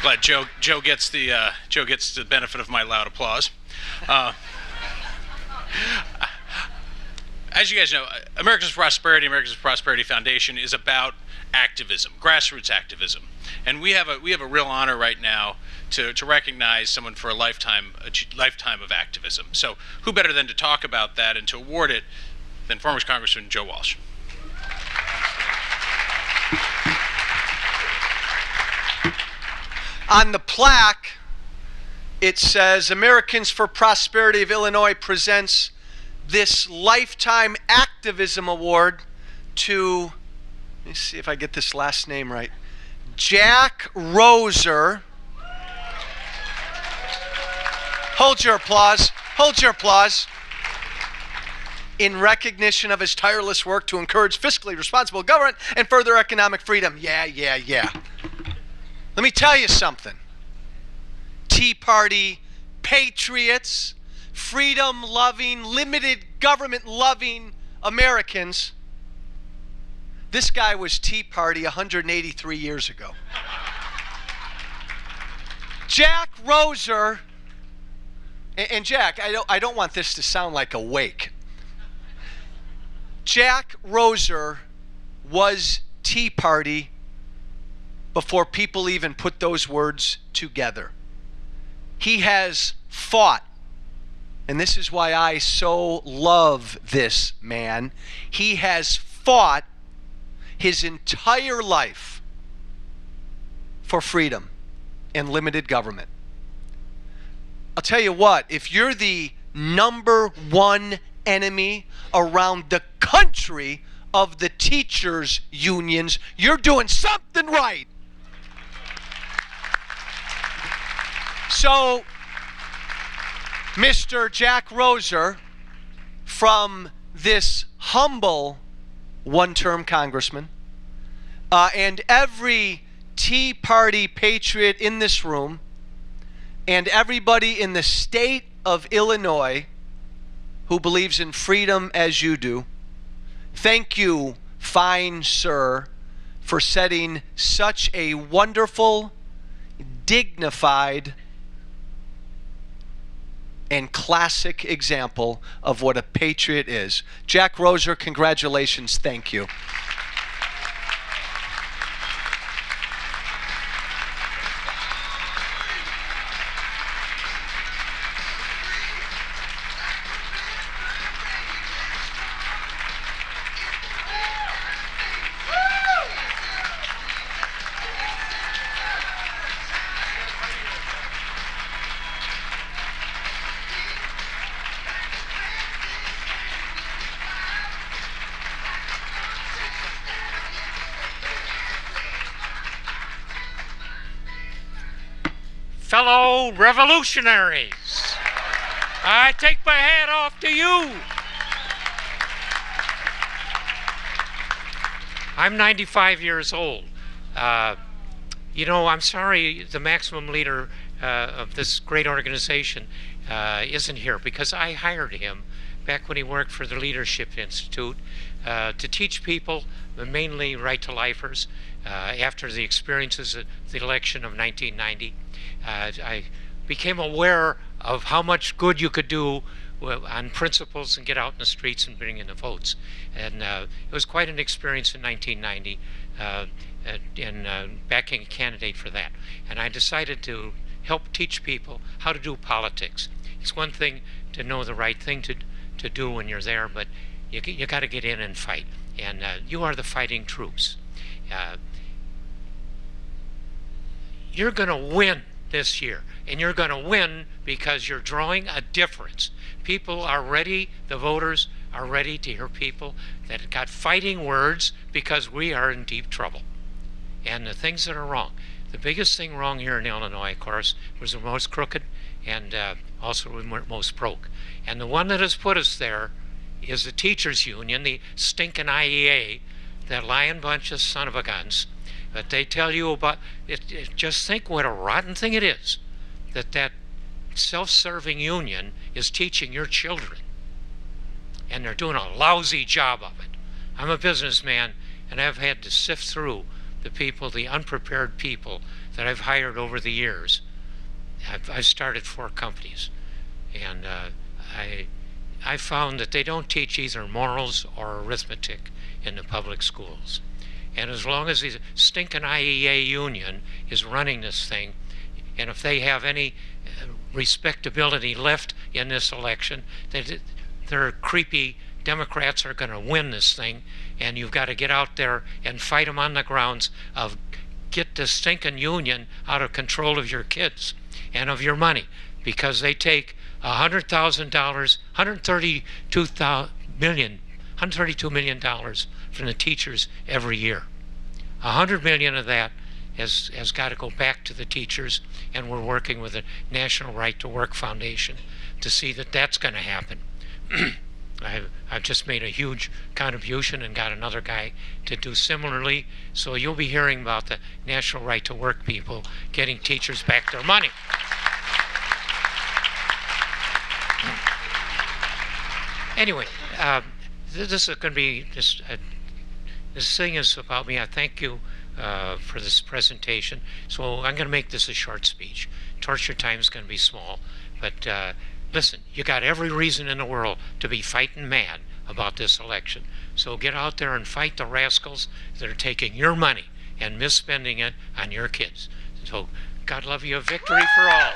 glad Joe gets the benefit of my loud applause. As you guys know, America's Prosperity Foundation is about activism, grassroots activism, and we have a real honor right now to recognize someone for a lifetime of activism. So, who better than to talk about that and to award it than former Congressman Joe Walsh? On the plaque, it says, Americans for Prosperity of Illinois presents this Lifetime Activism Award to, let me see if I get this last name right, Jack Roeser. Hold your applause. Hold your applause. In recognition of his tireless work to encourage fiscally responsible government and further economic freedom. Yeah. Let me tell you something. Tea Party patriots, freedom-loving, limited government-loving Americans. This guy was Tea Party 183 years ago. Jack Roeser, and Jack, I don't want this to sound like a wake. Jack Roeser was Tea Party before people even put those words together. He has fought, and this is why I so love this man. He has fought his entire life for freedom and limited government. I'll tell you what, if you're the number one enemy around the country of the teachers' unions, you're doing something right. So, Mr. Jack Roeser, from this humble one-term congressman, and every Tea Party patriot in this room, and everybody in the state of Illinois who believes in freedom as you do, thank you, fine sir, for setting such a wonderful, dignified, and classic example of what a patriot is. Jack Roeser, congratulations. Thank you. Fellow revolutionaries, I take my hat off to you. I'm 95 years old. You know, I'm sorry the maximum leader of this great organization isn't here, because I hired him back when he worked for the Leadership Institute to teach people, mainly right-to-lifers, after the experiences of the election of 1990. I became aware of how much good you could do on principles and get out in the streets and bring in the votes. And it was quite an experience in 1990 in backing a candidate for that. And I decided to help teach people how to do politics. It's one thing to know the right thing to do when you're there, but you got to get in and fight. And you are the fighting troops. You're going to win this year, and you're going to win because you're drawing a difference. People are ready, the voters are ready to hear people that got fighting words, because we are in deep trouble. And the things that are wrong, the biggest thing wrong here in Illinois, of course, was the most crooked and also the most broke. And the one that has put us there is the teachers union, the stinking IEA, that lying bunch of son of a guns. But they tell you about it, just think what a rotten thing it is that self-serving union is teaching your children, and they're doing a lousy job of it. I'm a businessman, and I've had to sift through the people, the unprepared people that I've hired over the years. I've started 4 companies, and I found that they don't teach either morals or arithmetic in the public schools. And as long as the stinking IEA union is running this thing, and if they have any respectability left in this election, their creepy Democrats are going to win this thing, and you've got to get out there and fight them on the grounds of get the stinking union out of control of your kids and of your money, because they take $100,000, $132 million from the teachers every year. $100 million of that has got to go back to the teachers, and we're working with the National Right to Work Foundation to see that that's going to happen. I've just made a huge contribution and got another guy to do similarly, so you'll be hearing about the National Right to Work people getting teachers back their money. Anyway, this is going to be just this thing is about me. I thank you for this presentation. So I'm going to make this a short speech. Torture time is going to be small, but listen, you got every reason in the world to be fighting mad about this election. So get out there and fight the rascals that are taking your money and misspending it on your kids. So God love you. A victory for all.